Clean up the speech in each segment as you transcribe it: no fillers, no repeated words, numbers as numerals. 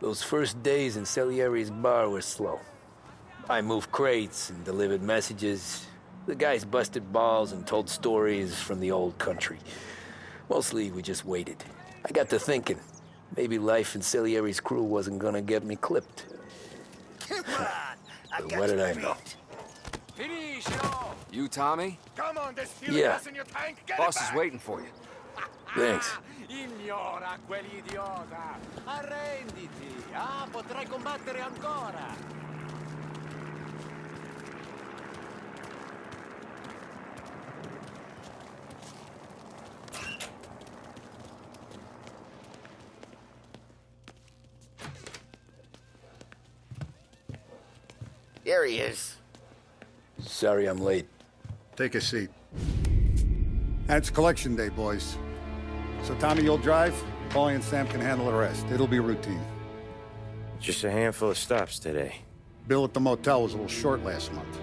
Those first days in Salieri's bar were slow. I moved crates and delivered messages. The guys busted balls and told stories from the old country. Mostly, we just waited. I got to thinking, maybe life in Salieri's crew wasn't gonna get me clipped. Come on! But what did I know? You, Tommy? Come on, there's fuel Yeah. gas in your tank. Get Boss it is back. waiting for you. Thanks. Ignora quell'idiota! Arrenditi! Potrai combattere ancora! There he is. Sorry I'm late. Take a seat. And it's collection day, boys. So Tommy, you'll drive. Paulie and Sam can handle the rest. It'll be routine. Just a handful of stops today. Bill at the motel was a little short last month.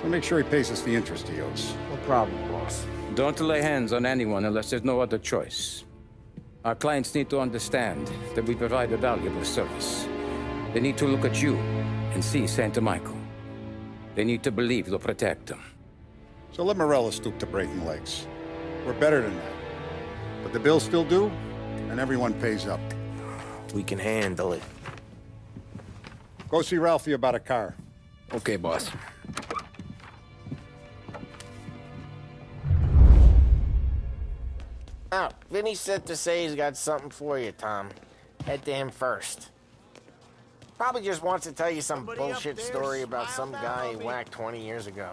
So make sure he pays us the interest he owes. No problem, boss. Don't lay hands on anyone unless there's no other choice. Our clients need to understand that we provide a valuable service. They need to look at you and see Santa Michael. They need to believe you'll protect them. So let Morella stoop to breaking legs. We're better than that. But the bill's still due, and everyone pays up. We can handle it. Go see Ralphie about a car. Okay, boss. Oh, Vinny said to say he's got something for you, Tom. Head to him first. Probably just wants to tell you some bullshit story about some guy he whacked 20 years ago.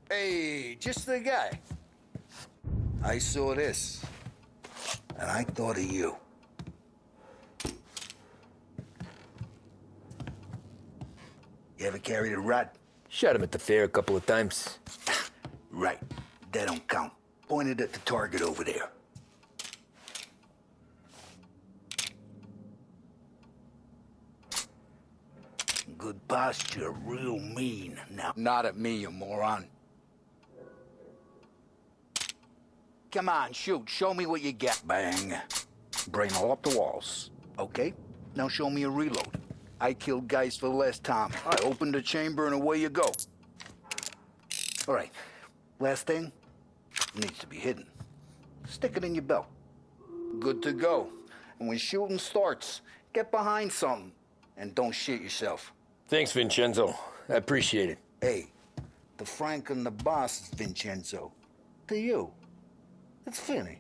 Hey, just the guy. I saw this, and I thought of you. You ever carried a rat? Shot him at the fair a couple of times. Right, that don't count. Pointed at the target over there. Good posture, real mean. Now, not at me, you moron. Come on, shoot. Show me what you got. Bang. Brain all up the walls. Okay? Now show me a reload. I killed guys for the last time. I opened the chamber and away you go. All right. Last thing. Needs to be hidden. Stick it in your belt. Good to go. And when shooting starts, get behind something. And don't shit yourself. Thanks, Vincenzo. I appreciate it. Hey, the Frank and the boss is Vincenzo. To you. It's Finny.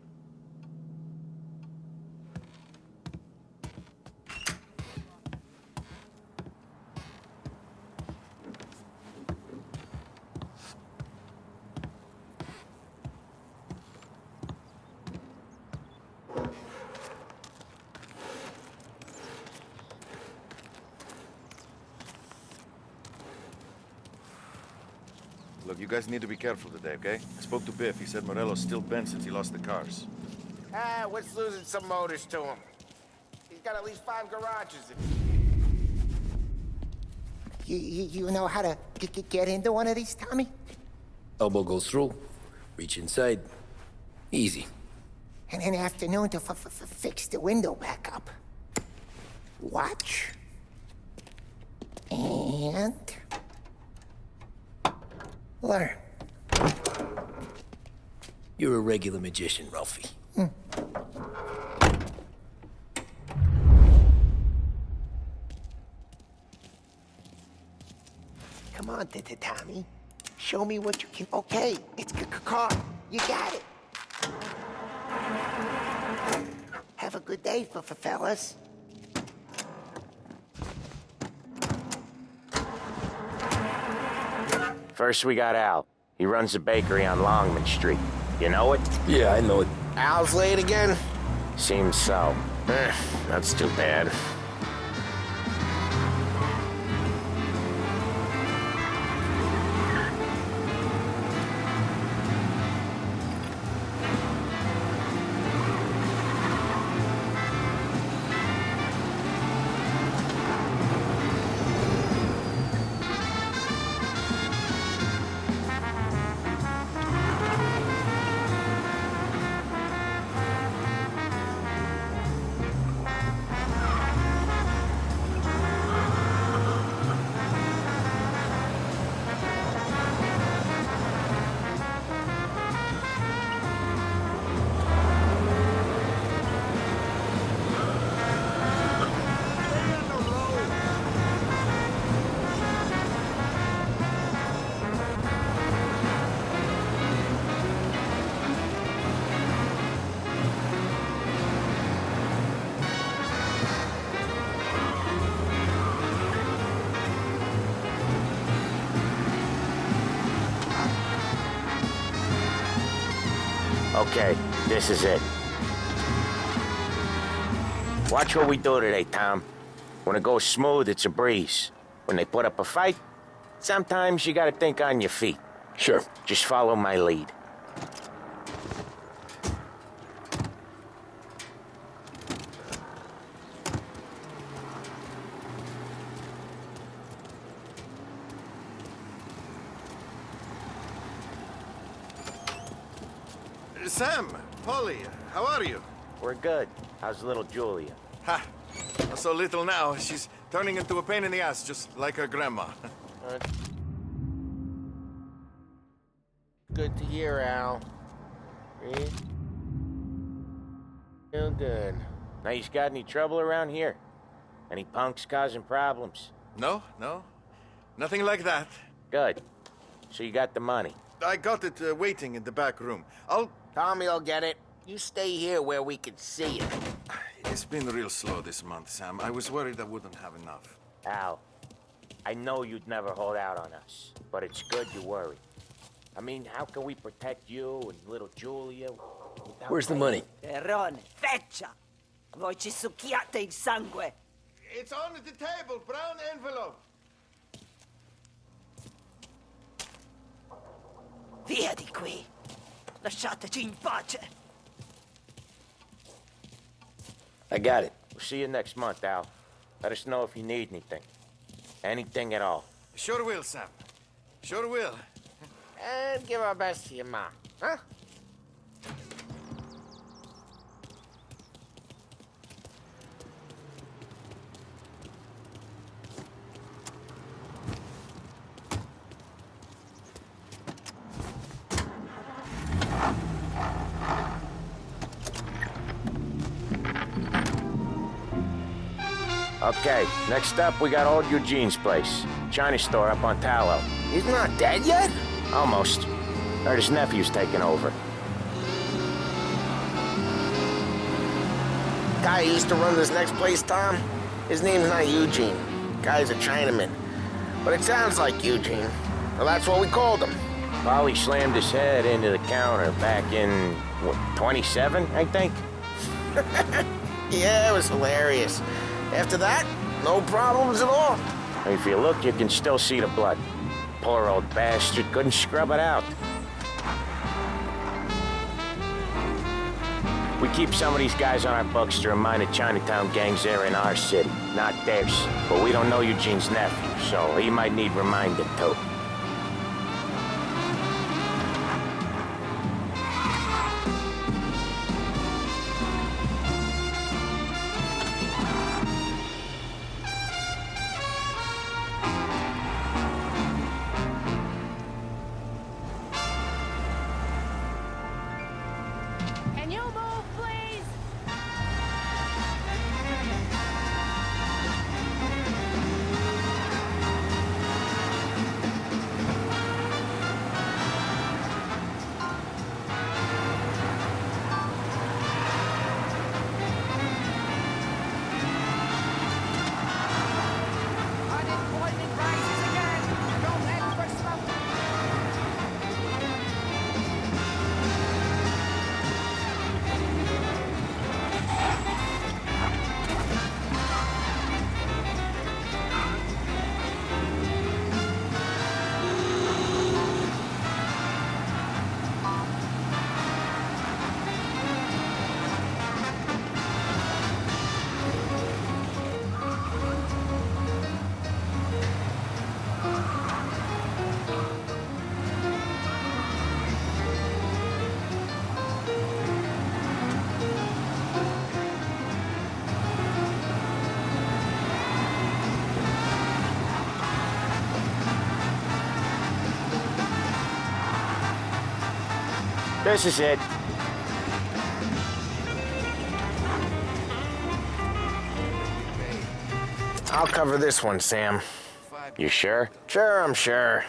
Look, you guys need to be careful today, okay? I spoke to Biff. He said Morello's still bent since he lost the cars. What's losing some motors to him? He's got at least 5 garages. You know how to get into one of these, Tommy? Elbow goes through, reach inside. Easy. And an afternoon to fix the window back up. Watch. And... learn. You're a regular magician, Ralphie. Come on, Tommy. Show me what you can... Okay, it's car. You got it. Have a good day, fellas. First, we got Al. He runs a bakery on Longman Street. You know it? Yeah, I know it. Al's late again? Seems so. That's too bad. Okay, this is it. Watch what we do today, Tom. When it goes smooth, it's a breeze. When they put up a fight, sometimes you gotta think on your feet. Sure. Just follow my lead. Sam, Polly, how are you? We're good. How's little Julia? Ha! So little now, she's turning into a pain in the ass, just like her grandma. Good to hear, Al. Real good. Now, you got any trouble around here? Any punks causing problems? No, nothing like that. Good. So you got the money. I got it waiting in the back room. Tommy'll get it. You stay here where we can see it. It's been real slow this month, Sam. I was worried I wouldn't have enough. Al, I know you'd never hold out on us, but it's good you worry. I mean, how can we protect you and little Julia without... Where's the money? Perrone, feccia! Voi ci succhiate il sangue! It's on the table, brown envelope. Via di qui! Lasciateci in pace! I got it. We'll see you next month, Al. Let us know if you need anything. Anything at all. Sure will, Sam. Sure will. And give our best to your mom, huh? Okay, next up, we got old Eugene's place. China store up on Tallow. He's not dead yet? Almost. Heard his nephew's taking over. Guy who used to run this next place, Tom? His name's not Eugene. Guy's a Chinaman. But it sounds like Eugene. Well, that's what we called him. Polly slammed his head into the counter back in, what, 27, I think? Yeah, it was hilarious. After that, no problems at all. If you look, you can still see the blood. Poor old bastard couldn't scrub it out. We keep some of these guys on our books to remind the Chinatown gangs they're in our city, not theirs. But we don't know Eugene's nephew, so he might need reminding too. Can you move, please? Unemployment rises again. Don't end for smoking. This is it. I'll cover this one, Sam. You sure? Sure, I'm sure.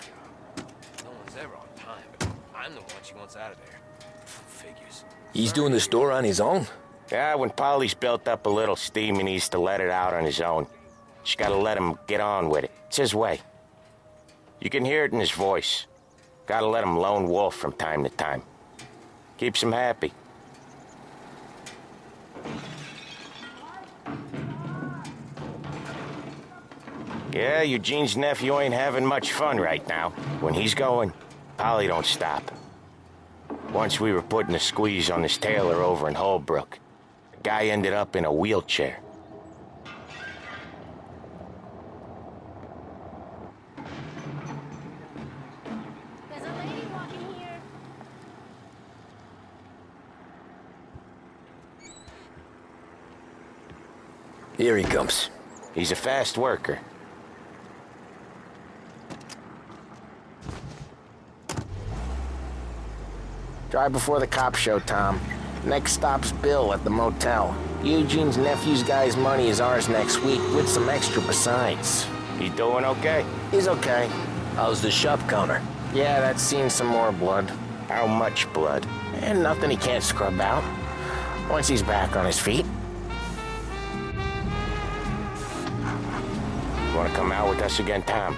No one's ever on time, but I'm the one she wants out of there. Figures. He's doing the store on his own? Yeah, when Polly's built up a little steam, he needs to let it out on his own. Just gotta let him get on with it. It's his way. You can hear it in his voice. Gotta let him lone wolf from time to time. Keeps him happy. Yeah, Eugene's nephew ain't having much fun right now. When he's going, Polly don't stop. Once we were putting a squeeze on this tailor over in Holbrook. The guy ended up in a wheelchair. There's a lady walking here. Here he comes. He's a fast worker. Drive before the cops show, Tom. Next stop's Bill at the motel. Eugene's nephew's guy's money is ours next week, with some extra besides. He doing okay? He's okay. How's the shop counter? Yeah, that's seen some more blood. How much blood? And nothing he can't scrub out. Once he's back on his feet. You wanna come out with us again, Tom?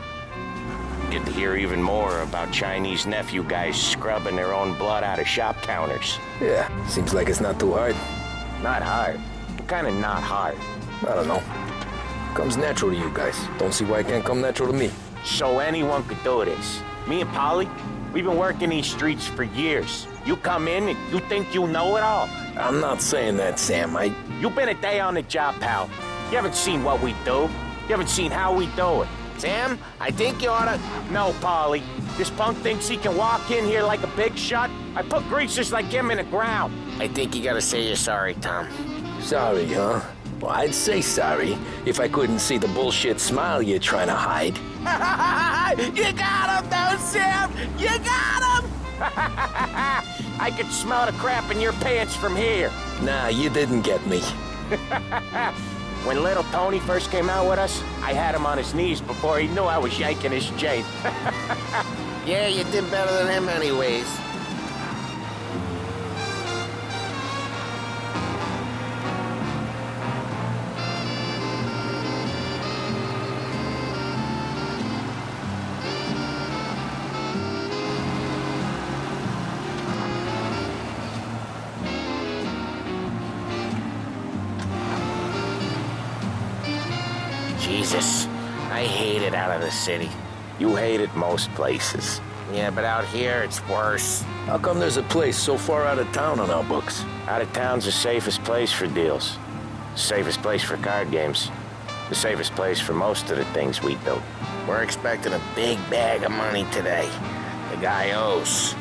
Get to hear even more about Chinese nephew guys scrubbing their own blood out of shop counters. Yeah, seems like it's not too hard. Not hard. Kinda not hard. I don't know. Comes natural to you guys. Don't see why it can't come natural to me. So anyone could do this. Me and Polly, we've been working these streets for years. You come in and you think you know it all. I'm not saying that, Sam. You've been a day on the job, pal. You haven't seen what we do. You haven't seen how we do it. Sam, I think you oughta... No, Polly. This punk thinks he can walk in here like a big shot. I put greasers like him in the ground. I think you gotta say you're sorry, Tom. Sorry, huh? Well, I'd say sorry if I couldn't see the bullshit smile you're trying to hide. You got him, though, Sam! You got him! I could smell the crap in your pants from here. Nah, you didn't get me. When little Tony first came out with us, I had him on his knees before he knew I was yanking his chain. Yeah, you did better than him anyways. Jesus, I hate it out of the city. You hate it most places. Yeah, but out here, it's worse. How come there's a place so far out of town on our books? Out of town's the safest place for deals. Safest place for card games. The safest place for most of the things we do. We're expecting a big bag of money today. The guy owes.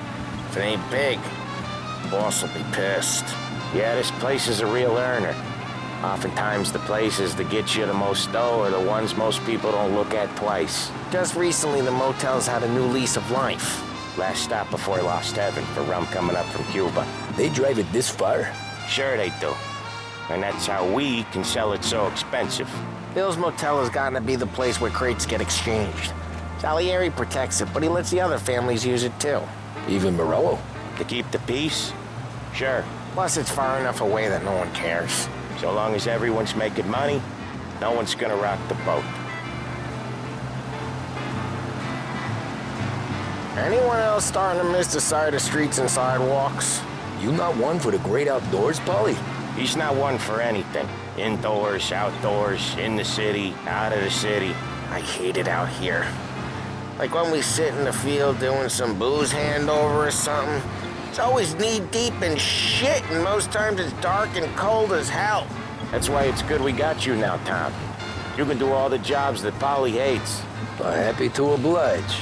If it ain't big, boss will be pissed. Yeah, this place is a real earner. Oftentimes the places that get you the most dough are the ones most people don't look at twice. Just recently the motel's had a new lease of life. Last stop before Lost Heaven for rum coming up from Cuba. They drive it this far? Sure they do. And that's how we can sell it so expensive. Bill's Motel has gotten to be the place where crates get exchanged. Salieri protects it, but he lets the other families use it too. Even Morello? To keep the peace? Sure. Plus it's far enough away that no one cares. So long as everyone's making money, no one's gonna rock the boat. Anyone else starting to miss the side of streets and sidewalks? You not one for the great outdoors, Polly? He's not one for anything. Indoors, outdoors, in the city, out of the city. I hate it out here. Like when we sit in the field doing some booze handover or something. It's always knee-deep in shit, and most times it's dark and cold as hell. That's why it's good we got you now, Tom. You can do all the jobs that Polly hates. Happy to oblige.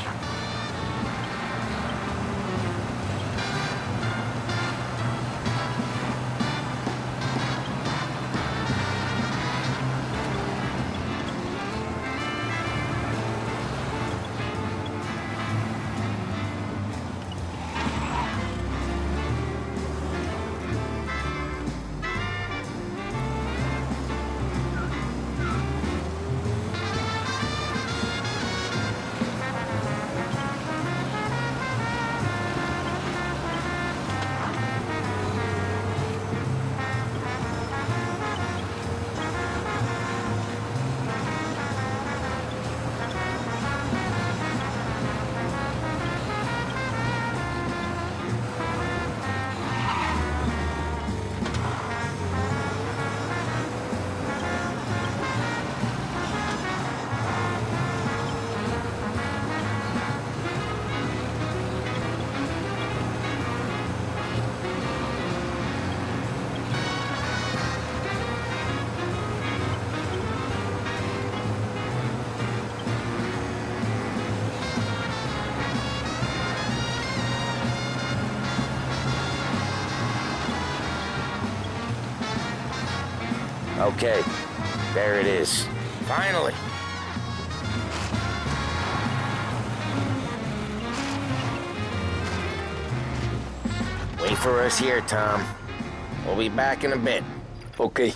Okay, there it is. Finally. Wait for us here, Tom. We'll be back in a bit. Okay.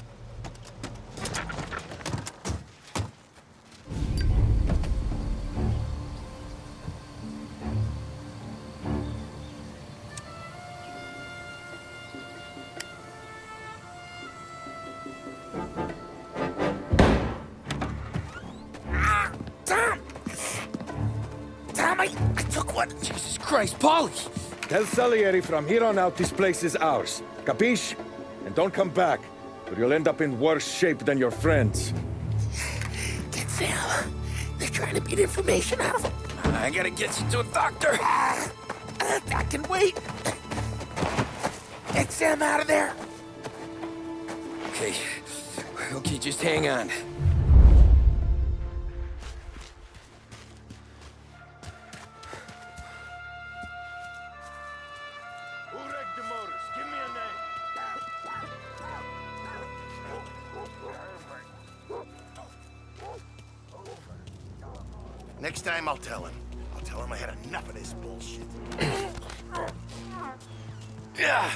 Tom, I took one. Jesus Christ, Polly! Tell Salieri from here on out this place is ours. Capiche? And don't come back, or you'll end up in worse shape than your friends. Get Sam. They're trying to beat information out of him. I gotta get you to a doctor. I can wait. Get Sam out of there. Okay. Okay, just hang on. Who wrecked the motors? Give me a name. Next time I'll tell him. I'll tell him I had enough of this bullshit. Yeah.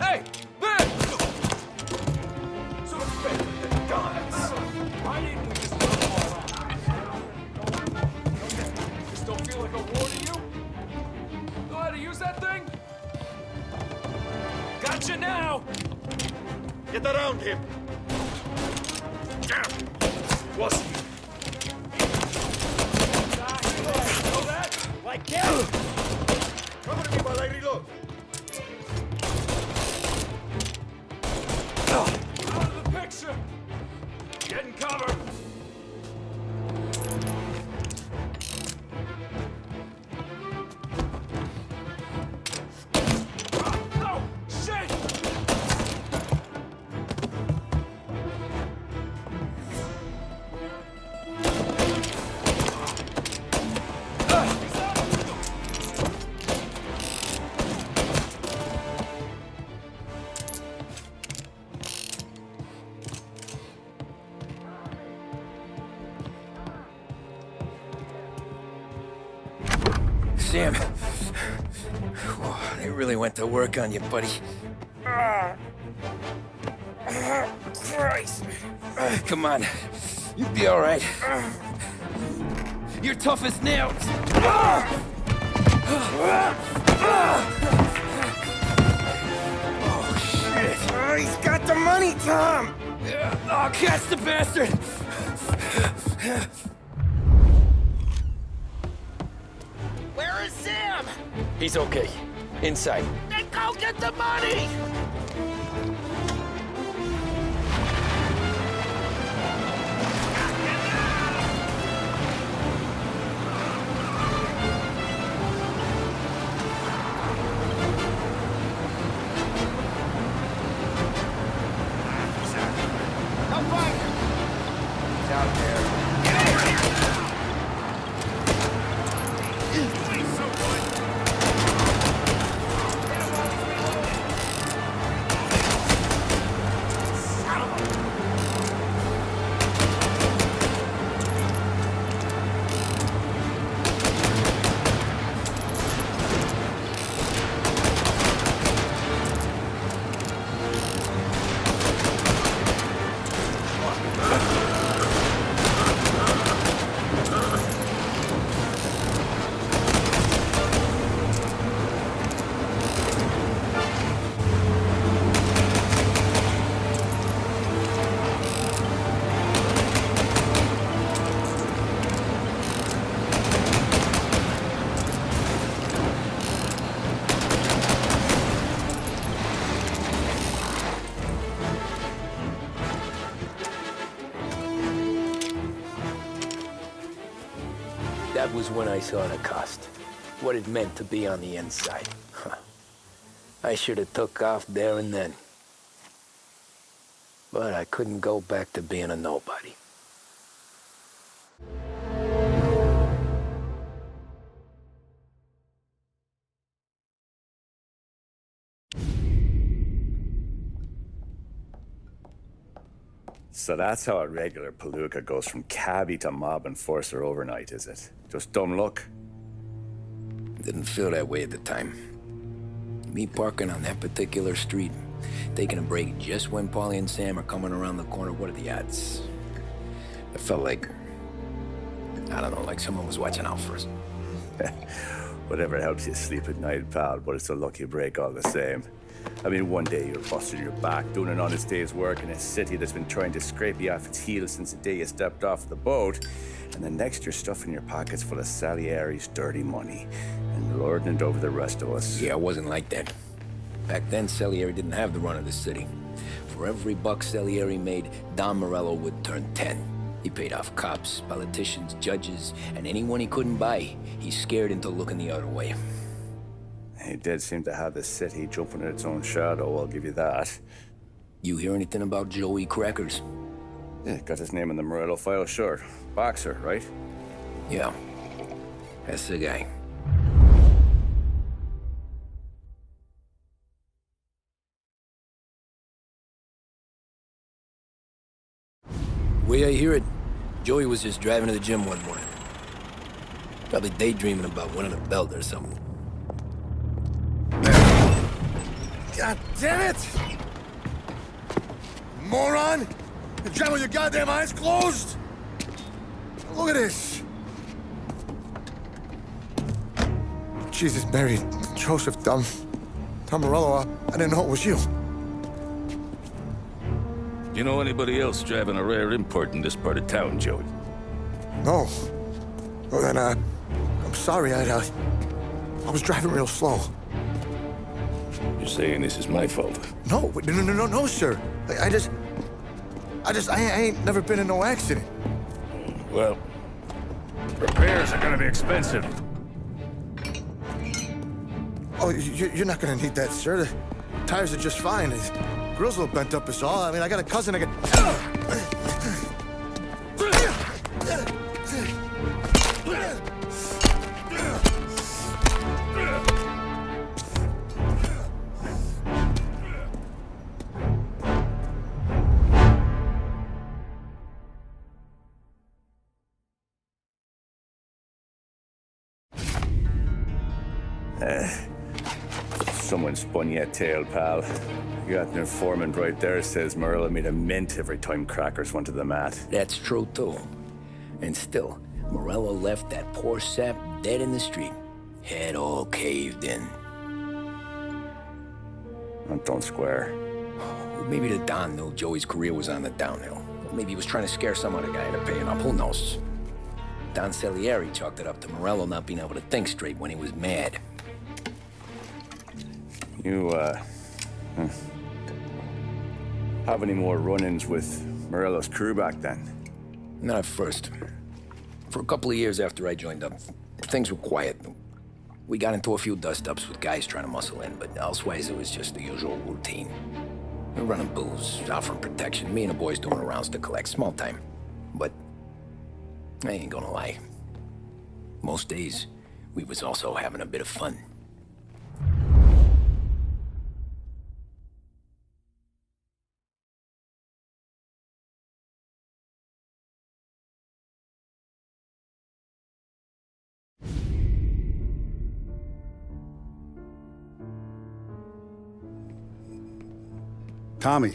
Hey! Ben! So guys! Why didn't we just throw them all out? This don't feel like a war to you? Know how to use that thing? Gotcha now! Get around him! Was he? Know that? Like him? Cover me while I reload. Out of the picture! Getting cover! Oh, shit! Sam. Whoa, they really went to work on you, buddy. Christ. Come on. You'll be all right. You're tough as nails. Oh, shit. Oh, he's got the money, Tom. Oh, catch the bastard. Where is Sam? He's okay. Inside. Then go get the money. That was when I saw the cost. What it meant to be on the inside. Huh. I should have took off there and then. But I couldn't go back to being a nobody. So that's how a regular palooka goes from cabbie to mob enforcer overnight, is it? Just dumb luck? Didn't feel that way at the time. Me parking on that particular street, taking a break just when Paulie and Sam are coming around the corner, what are the odds? It felt like, I don't know, like someone was watching out for us. Whatever helps you sleep at night, pal, but it's a lucky break all the same. I mean, one day you're busting your back, doing an honest day's work in a city that's been trying to scrape you off its heels since the day you stepped off the boat, and the next you're stuffing your pockets full of Salieri's dirty money and lording it over the rest of us. Yeah, it wasn't like that. Back then, Salieri didn't have the run of the city. For every buck Salieri made, Don Morello would turn 10. He paid off cops, politicians, judges, and anyone he couldn't buy, he scared into looking the other way. He did seem to have the city jumping at its own shadow, I'll give you that. You hear anything about Joey Crackers? Yeah, got his name in the Morello file, sure. Boxer, right? Yeah, that's the guy. Way I hear it, Joey was just driving to the gym one morning. Probably daydreaming about winning a belt or something. God damn it! Moron! You driving with your goddamn eyes closed? Look at this! Jesus, Mary, Joseph, Tom Morello, I didn't know it was you. You know anybody else driving a rare import in this part of town, Joey? No. Well, then, I'm sorry, I was driving real slow. You're saying this is my fault? No, no, sir. I ain't never been in no accident. Well, repairs are gonna be expensive. Oh, you're not gonna need that, sir. The tires are just fine. The grill's a little bent up is all. I mean, I got a cousin I Someone spun you a tale, pal. You got an informant right there says Morello made a mint every time Crackers went to the mat. That's true, too. And still, Morello left that poor sap dead in the street. Head all caved in. Don't square. Maybe the Don knew Joey's career was on the downhill. Maybe he was trying to scare some other guy into paying up. Who knows? Don Salieri chalked it up to Morello not being able to think straight when he was mad. You, have any more run-ins with Morello's crew back then? Not at first. For a couple of years after I joined up, things were quiet. We got into a few dust-ups with guys trying to muscle in, but elsewise it was just the usual routine. We were running booze, offering protection, me and the boys doing the rounds to collect, small time. But I ain't gonna lie. Most days, we was also having a bit of fun. Tommy,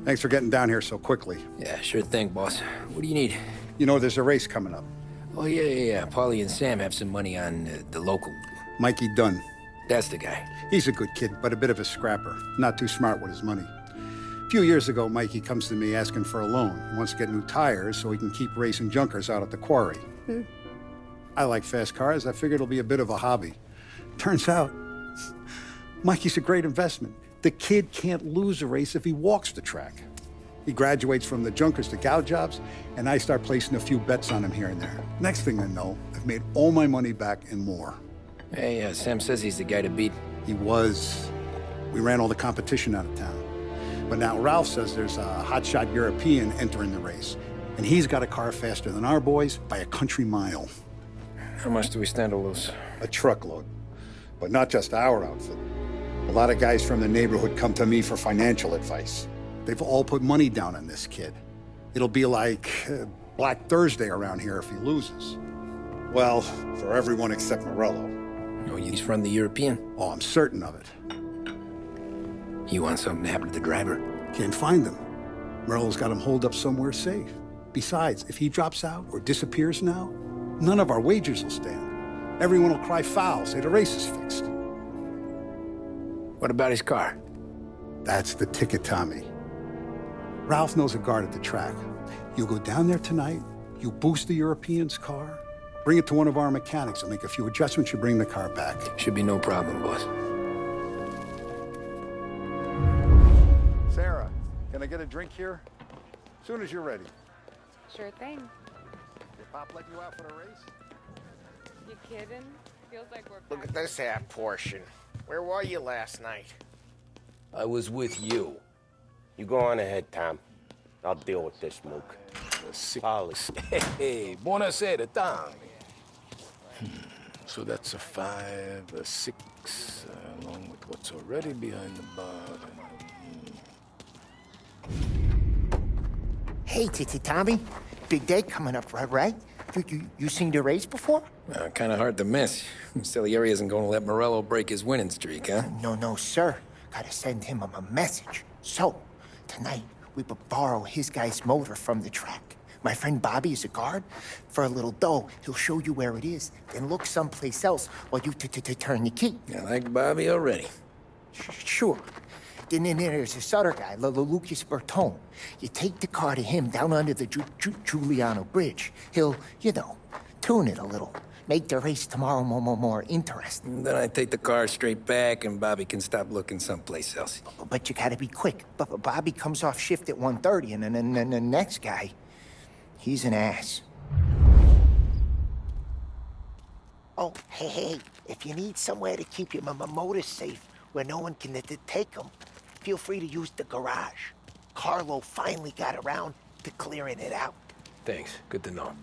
thanks for getting down here so quickly. Yeah, sure thing, boss. What do you need? You know, there's a race coming up. Oh, yeah. Paulie and Sam have some money on the local. Mikey Dunn. That's the guy. He's a good kid, but a bit of a scrapper. Not too smart with his money. A few years ago, Mikey comes to me asking for a loan. He wants to get new tires so he can keep racing junkers out at the quarry. I like fast cars. I figured it'll be a bit of a hobby. Turns out, Mikey's a great investment. The kid can't lose a race if he walks the track. He graduates from the junkers to gow jobs, and I start placing a few bets on him here and there. Next thing I know, if I've made all my money back and more. Hey, Sam says he's the guy to beat. He was. We ran all the competition out of town. But now Ralph says there's a hotshot European entering the race. And he's got a car faster than our boys by a country mile. How much do we stand to lose? A truckload. But not just our outfit. A lot of guys from the neighborhood come to me for financial advice. They've all put money down on this kid. It'll be like Black Thursday around here if he loses. Well, for everyone except Morello. Oh, he's from the European? Oh, I'm certain of it. You want something to happen to the driver? Can't find him. Morello's got him holed up somewhere safe. Besides, if he drops out or disappears now, none of our wagers will stand. Everyone will cry foul, say the race is fixed. What about his car? That's the ticket, Tommy. Ralph knows a guard at the track. You go down there tonight, you boost the European's car, bring it to one of our mechanics, and make a few adjustments, you bring the car back. Should be no problem, boss. Sarah, can I get a drink here? As soon as you're ready. Sure thing. Did Pop let you out for the race? You kidding? Feels like we're Look at this half portion. Where were you last night? I was with you. You go on ahead, Tom. I'll deal with this mook. Hey, buonasera, Tom. So that's a 5, a 6, along with what's already behind the bar. Hey, Tommy. Big day coming up, right? You seen the race before? Kind of hard to miss. Salieri isn't going to let Morello break his winning streak, huh? No, sir. Gotta send him a message. So, tonight, we borrow his guy's motor from the track. My friend Bobby is a guard. For a little dough, he'll show you where it is, then look someplace else while you turn the key. I like Bobby already. Sure. Then there's this other guy, Lucas Bertone. You take the car to him down under the Giuliano Bridge. He'll, tune it a little. Make the race tomorrow more interesting. Then I take the car straight back, and Bobby can stop looking someplace else. But you gotta be quick. But Bobby comes off shift at 1:30, and then the next guy, he's an ass. Oh, hey, if you need somewhere to keep your motor safe where no one can take them, feel free to use the garage. Carlo finally got around to clearing it out. Thanks. Good to know.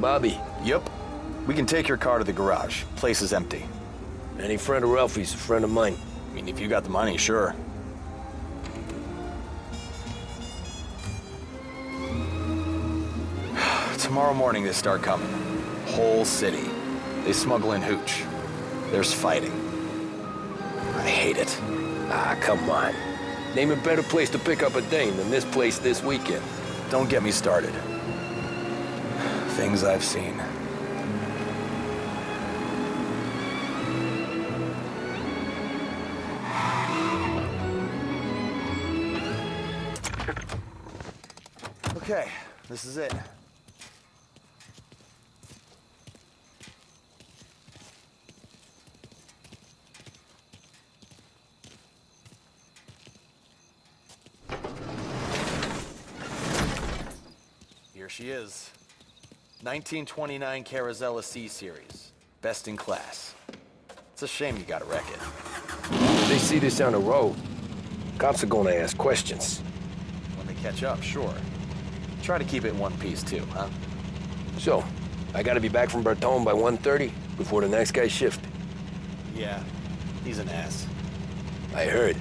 Bobby? Yep. We can take your car to the garage. Place is empty. Any friend of Ralphie's a friend of mine. I mean, if you got the money, sure. Tomorrow morning they start coming. Whole city. They smuggle in hooch. There's fighting. I hate it. Ah, come on. Name a better place to pick up a dame than this place this weekend. Don't get me started. Things I've seen. Okay, this is it. Here she is. 1929 Carazella C Series. Best in class. It's a shame you gotta wreck it. If they see this on the road, cops are gonna ask questions. When they catch up, sure. Try to keep it in one piece too, huh? So, I gotta be back from Bertone by 1:30 before the next guy's shift. Yeah, he's an ass. I heard.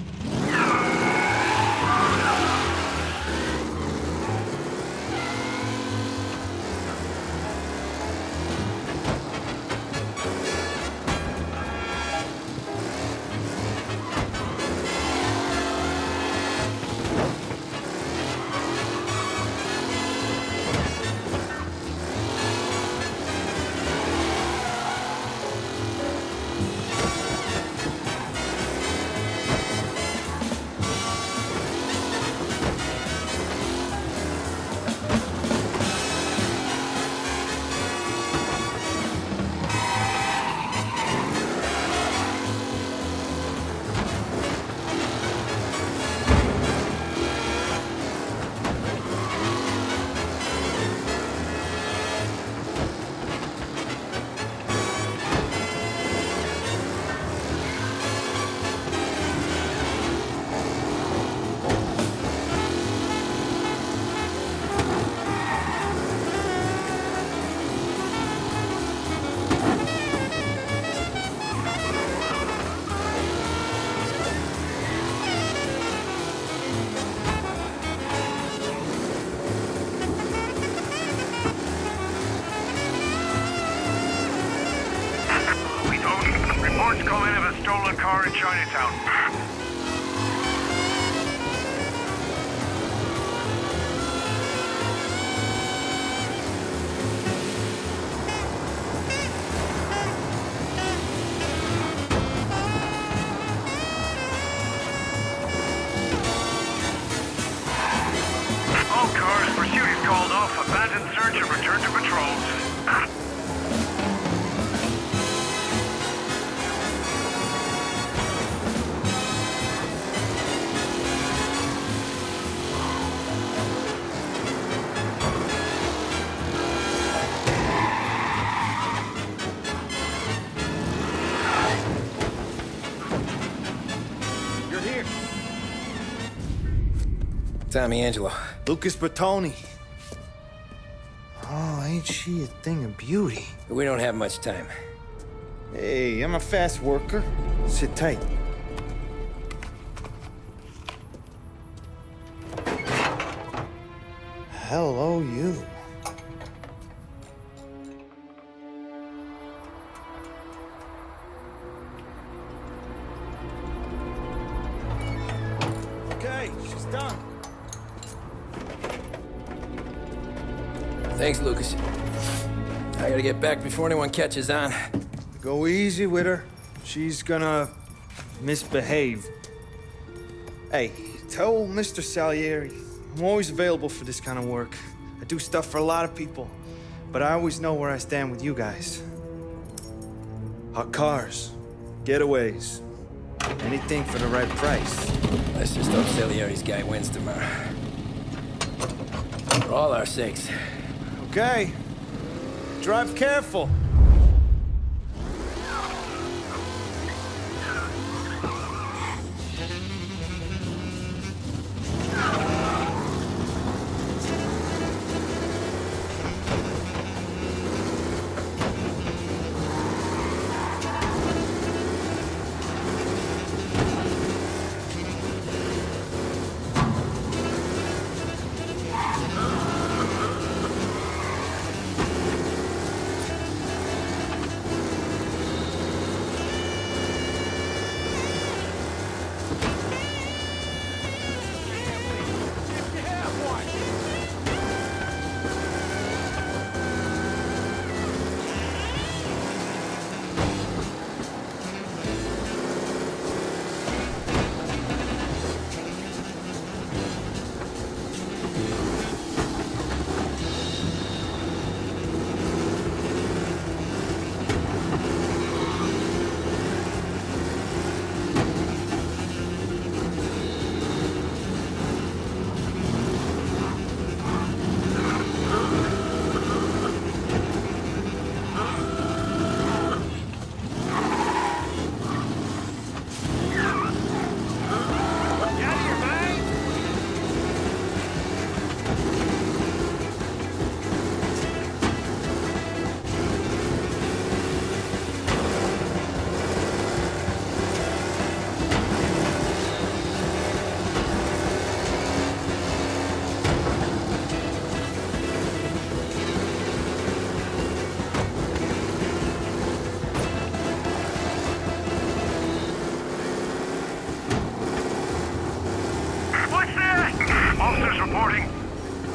Reports come in of a stolen car in Chinatown. All cars, pursuit is called off. Abandon search and return to patrols. You're here. Tommy Angelo. Lucas Bertoni. Oh, ain't she a thing of beauty? We don't have much time. Hey, I'm a fast worker. Sit tight. Hello, you. Okay, she's done. Thanks, Lucas. I gotta get back before anyone catches on. Go easy with her. She's gonna misbehave. Hey, tell Mr. Salieri I'm always available for this kind of work. I do stuff for a lot of people, but I always know where I stand with you guys. Hot cars, getaways, anything for the right price. Let's just hope Salieri's guy wins tomorrow. For all our sakes. Okay. Drive careful.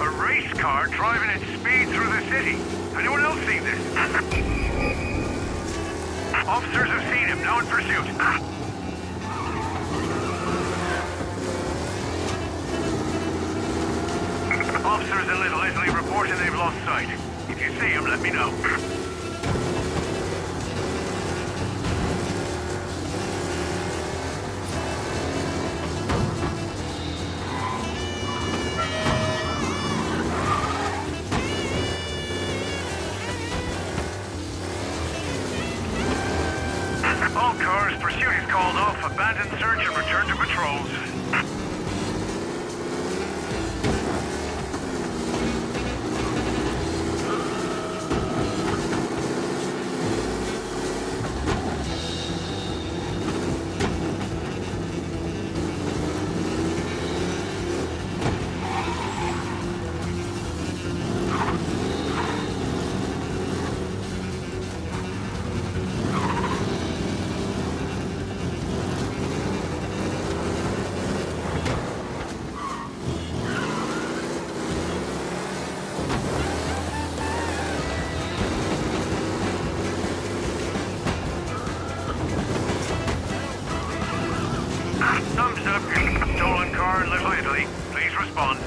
A race car driving at speed through the city. Anyone else seen this? Officers have seen him, now in pursuit. Officers in Little Italy reporting they've lost sight. If you see him, let me know. All cars, pursuit is called off. Abandon search and return to patrols. Thumbs up. Stolen car in Little Italy. Please respond.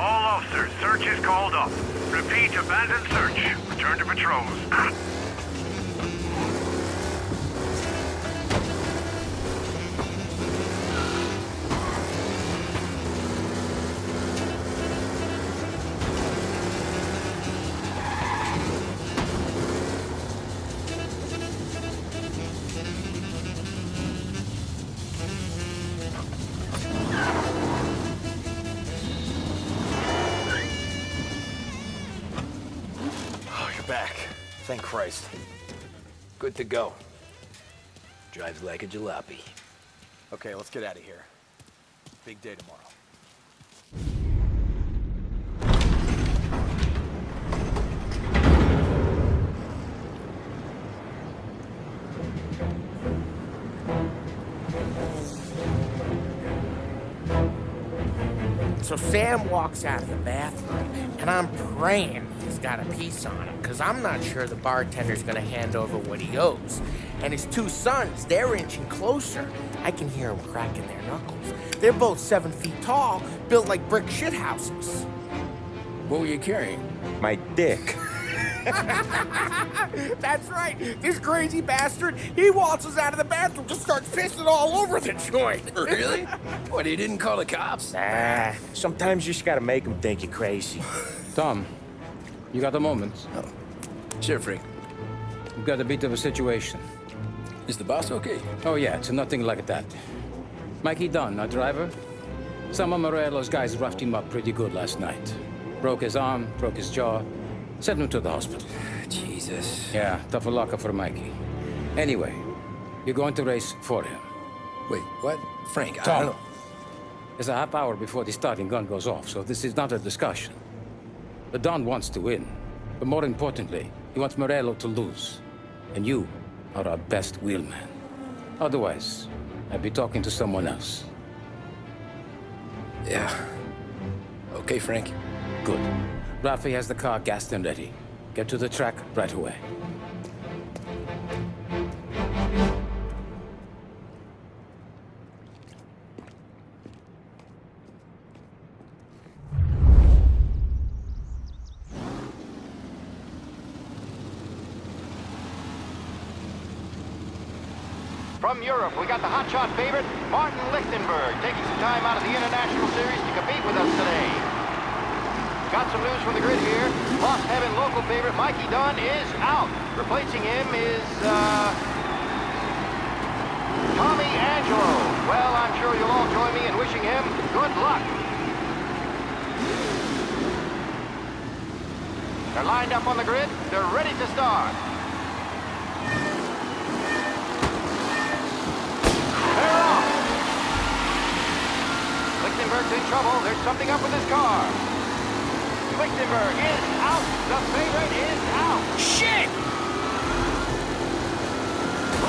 All officers, search is called off. Repeat, abandon search. Return to patrols. Oh, you're back. Thank Christ. Good to go. Drives like a jalopy. Okay, let's get out of here. Big day tomorrow. So Sam walks out of the bathroom, and I'm praying he's got a piece on him, because I'm not sure the bartender's gonna hand over what he owes. And his two sons, they're inching closer. I can hear them cracking their knuckles. They're both 7 feet tall, built like brick shithouses. What were you carrying? My dick. That's right. This crazy bastard, he waltzes out of the bathroom, just starts pissing all over the joint. Really? What, he didn't call the cops? Nah, sometimes you just gotta make them think you're crazy. Tom, you got a moment? Oh. Sure, Frank. We've got a bit of a situation. Is the boss okay? Oh, yeah, it's nothing like that. Mikey Dunn, our driver. Some of Morello's guys roughed him up pretty good last night. Broke his arm, broke his jaw. Sent him to the hospital. Jesus. Yeah, tough luck for Mikey. Anyway, you're going to race for him. Wait, what? Frank, I Tom, don't know. there's a half hour before the starting gun goes off, so this is not a discussion. The Don wants to win, but more importantly, he wants Morello to lose. And you are our best wheelman. Otherwise, I'd be talking to someone else. Yeah. Okay, Frank. Good. Rafi has the car gassed and ready. Get to the track right away. From Europe, we got the hotshot favorite, Martin Lichtenberg, taking some time out of the International Series to compete with us today. Got some news from the grid here. Lost Heaven local favorite Mikey Dunn is out. Replacing him is, Tommy Angelo. Well, I'm sure you'll all join me in wishing him good luck. They're lined up on the grid. They're ready to start. They're off. in trouble. There's something up with his car. Lichtenberg is out. The favorite is out. Shit!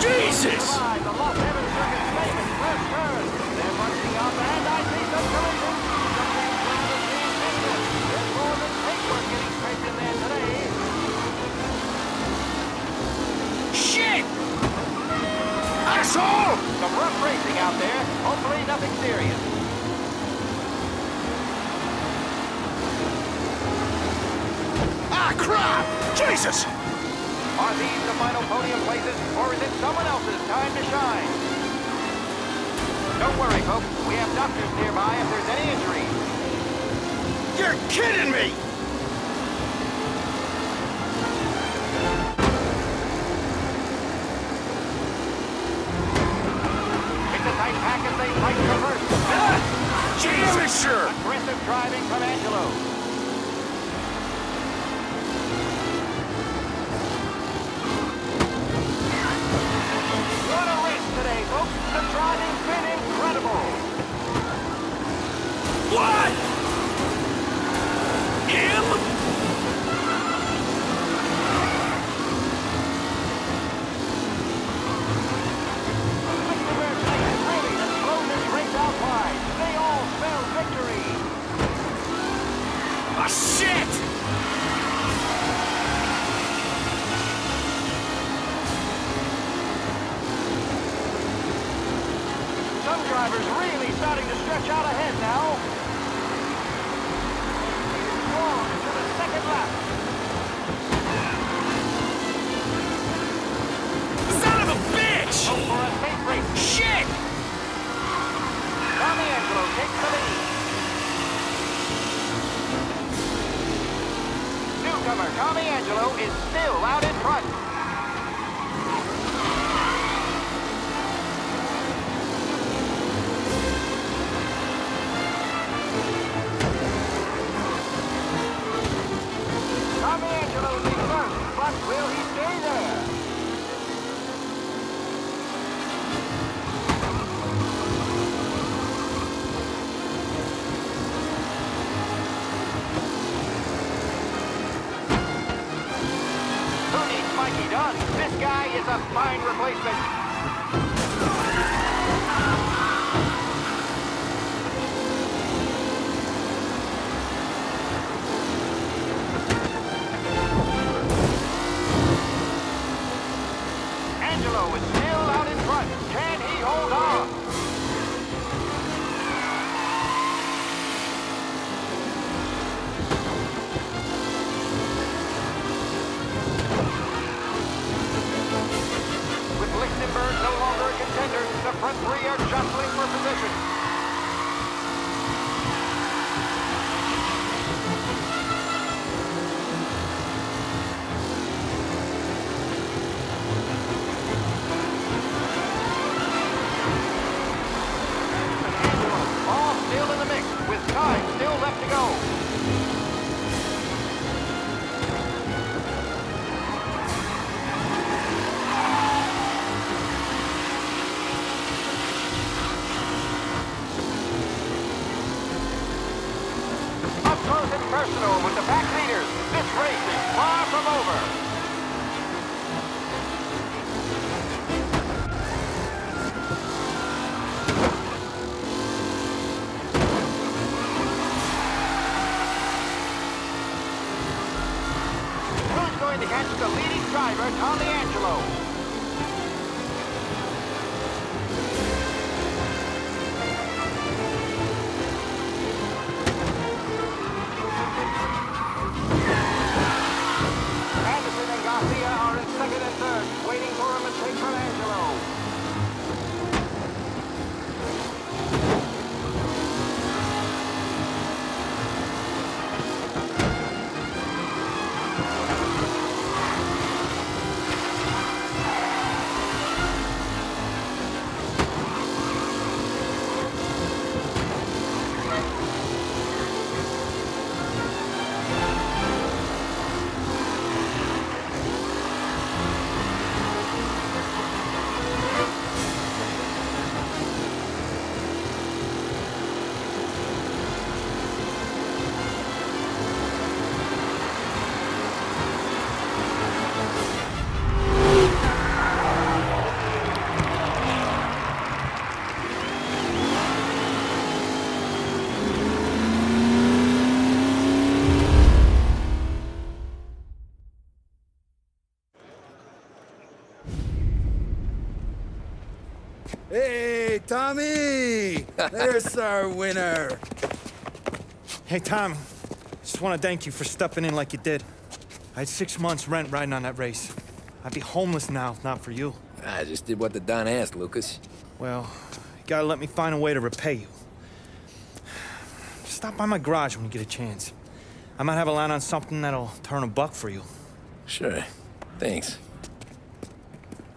Jesus! The Los Angeles Circuit's famous first turn. They're punching up, and I see some collisions. Something's rather being tested. There's more than paintwork getting scraped in there today. Shit! Asshole! Some rough racing out there. Hopefully nothing serious. Ah, crap! Jesus! Are these the final podium places, or is it someone else's time to shine? Don't worry, folks. We have doctors nearby if there's any injuries. You're kidding me! It's a tight pack as they fight for first. Jesus, sure! Aggressive driving from Angelo. What a race today, folks. The driving's been incredible. What? Him? Lichtenberg makes really to slow this race out wide. They all spell victory. Ah, shit! Some drivers really starting to stretch out ahead now. On to the second lap. Son of a bitch! Hope for a safe race. Shit! Tommy Angelo takes the lead. Newcomer Tommy Angelo is still out in front. Tommy Angelo's in first, but will he stay there? Who needs Mikey Dunn? This guy is a fine replacement. Angelo is still out in front. Can he hold on? With Lichtenberg no longer a contender, the front three are jostling for position. All still in the mix, with time still left to go. Up close and personal with the pack leaders. This race is far from over. Who's going to catch the leading driver, Tommy Angelo? Anderson and Garcia are in second and third, waiting for a mistake from Angelo. Hey, Tommy! There's our winner. Hey, Tom. Just want to thank you for stepping in like you did. I had 6 months rent riding on that race. I'd be homeless now if not for you. I just did what the Don asked, Lucas. Well, you gotta let me find a way to repay you. Stop by my garage when you get a chance. I might have a line on something that'll turn $1 for you. Sure. Thanks.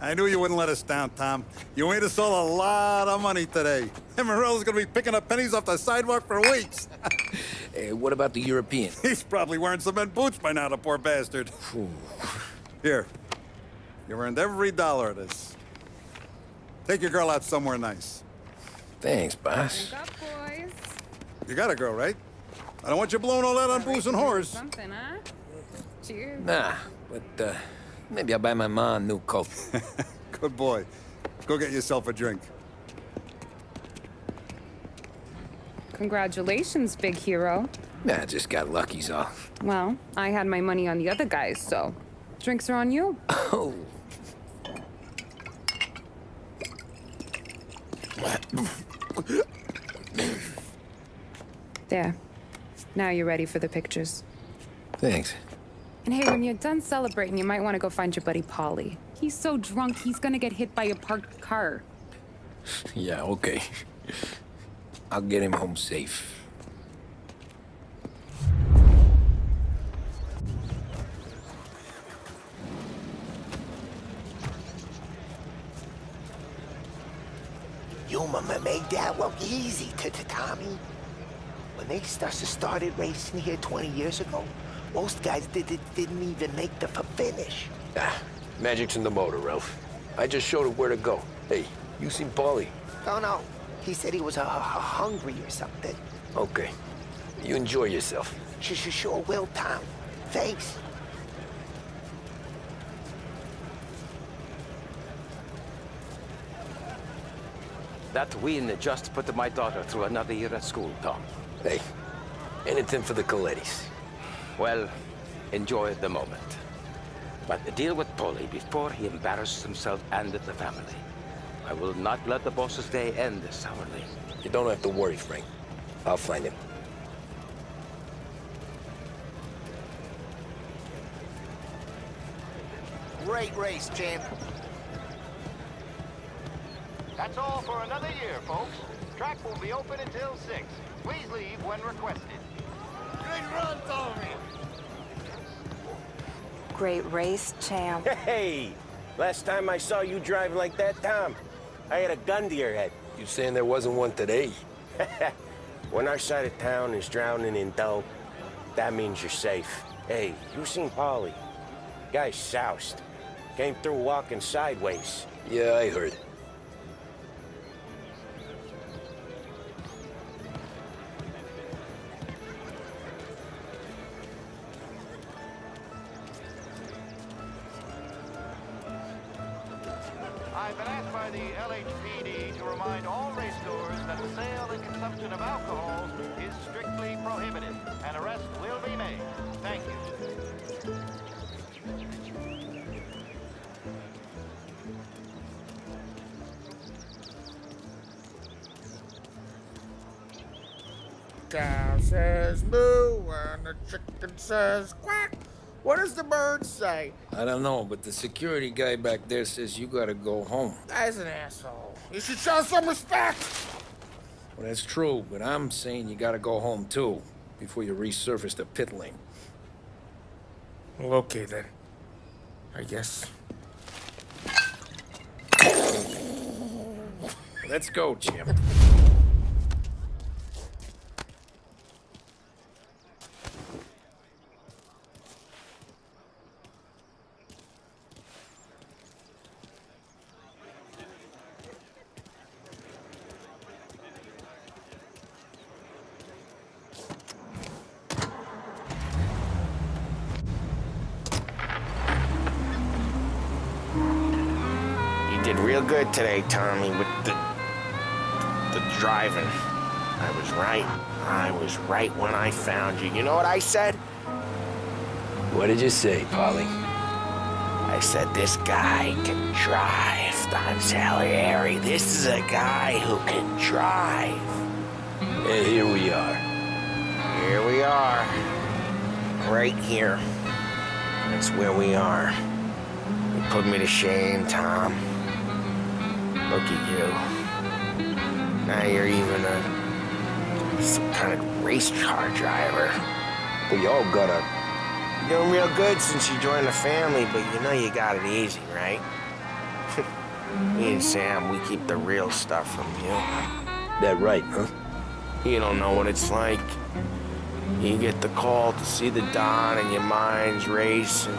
I knew you wouldn't let us down, Tom. You made us all a lot of money today. And Morello's gonna be picking up pennies off the sidewalk for weeks. Hey, what about the European? He's probably wearing cement boots by now, the poor bastard. Here. You earned every dollar of this. Take your girl out somewhere nice. Thanks, boss. Drink up, boys. You got a girl, right? I don't want you blowing all that on booze and whores. Something, huh? Cheers. Nah, but maybe I'll buy my mom a new coat. Good boy. Go get yourself a drink. Congratulations, big hero. Nah, just got lucky's all. Well, I had my money on the other guys, so drinks are on you. Oh. There. Now you're ready for the pictures. Thanks. And hey, when you're done celebrating, you might want to go find your buddy Paulie. He's so drunk, he's gonna get hit by a parked car. Yeah, okay. I'll get him home safe. You made that look easy to Tommy. When they started racing here 20 years ago, most guys didn't even make the finish. Ah, magic's in the motor, Ralph. I just showed it where to go. Hey, you seen Paulie? No. He said he was hungry or something. Okay. You enjoy yourself. Sure will, Tom. Thanks. That win just put my daughter through another year at school, Tom. Hey, anything for the Colettis. Well, enjoy the moment. But deal with Paulie before he embarrasses himself and the family. I will not let the boss's day end this sourly. You don't have to worry, Frank. I'll find him. Great race, champ. That's all for another year, folks. Track will be open until 6. Please leave when requested. Great run, Tommy! Great race, champ. Hey! Last time I saw you driving like that, Tom, I had a gun to your head. You saying there wasn't one today? When our side of town is drowning in dough, that means you're safe. Hey, you seen Paulie? Guy's soused. Came through walking sideways. Yeah, I heard. I've been asked by the LHPD to remind all race goers that the sale and consumption of alcohol is strictly prohibited. An arrest will be made. Thank you. Cow says moo and the chicken says quack. What does the bird say? I don't know, but the security guy back there says you gotta go home. Guy's an asshole. You should show some respect. Well, that's true, but I'm saying you gotta go home too, before you resurface the pit lane. Well, okay then. I guess. Let's go, champ. You did real good today, Tommy, with the driving. I was right. I was right when I found you. You know what I said? What did you say, Paulie? I said this guy can drive. Don Salieri. This is a guy who can drive. And here we are. Here we are. Right here. That's where we are. You put me to shame, Tom. Look at you. Now you're even some kind of race car driver. We all gotta... You're doing real good since you joined the family, but you know you got it easy, right? Me and Sam, we keep the real stuff from you. That right, huh? You don't know what it's like. You get the call to see the Don and your mind's race and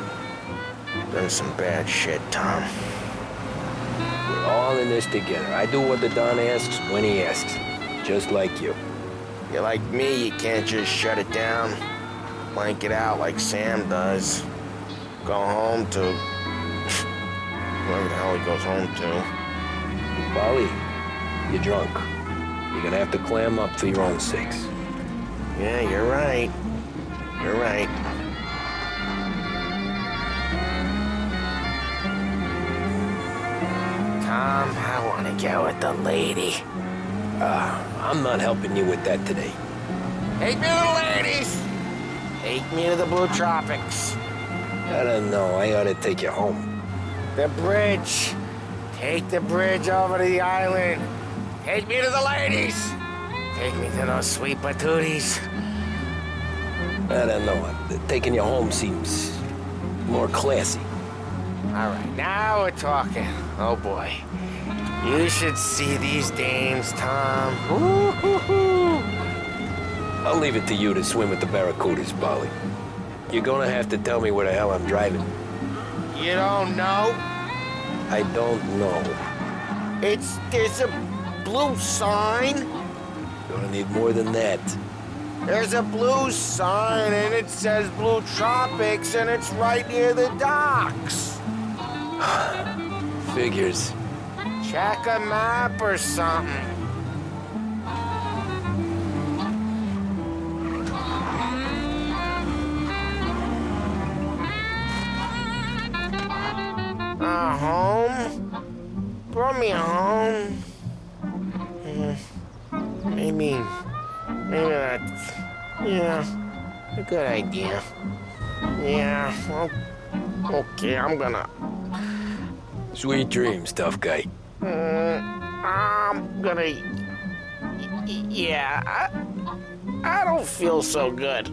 done some bad shit, Tom. We're all in this together. I do what the Don asks when he asks. Just like you. You're like me, you can't just shut it down. Blank it out like Sam does. Go home to... whoever the hell he goes home to. Polly, you're drunk. You're gonna have to clam up for your own sakes. Yeah, you're right. You're right. Tom, I want to go with the lady. I'm not helping you with that today. Take me to the ladies! Take me to the Blue Tropics. I don't know. I ought to take you home. The bridge. Take the bridge over to the island. Take me to the ladies. Take me to those sweet patooties. I don't know. Taking you home seems more classy. All right, now we're talking. Oh, boy. You should see these dames, Tom. Ooh-hoo-hoo. I'll leave it to you to swim with the barracudas, Polly. You're gonna have to tell me where the hell I'm driving. You don't know? I don't know. There's a blue sign. Gonna need more than that. There's a blue sign, and it says Blue Tropics, and it's right near the docks. Figures. Check a map or something. Home? Brought me home. Maybe that's, a good idea. Yeah, well, okay, I'm gonna... Sweet dreams, tough guy. I'm gonna... Yeah, I don't feel so good.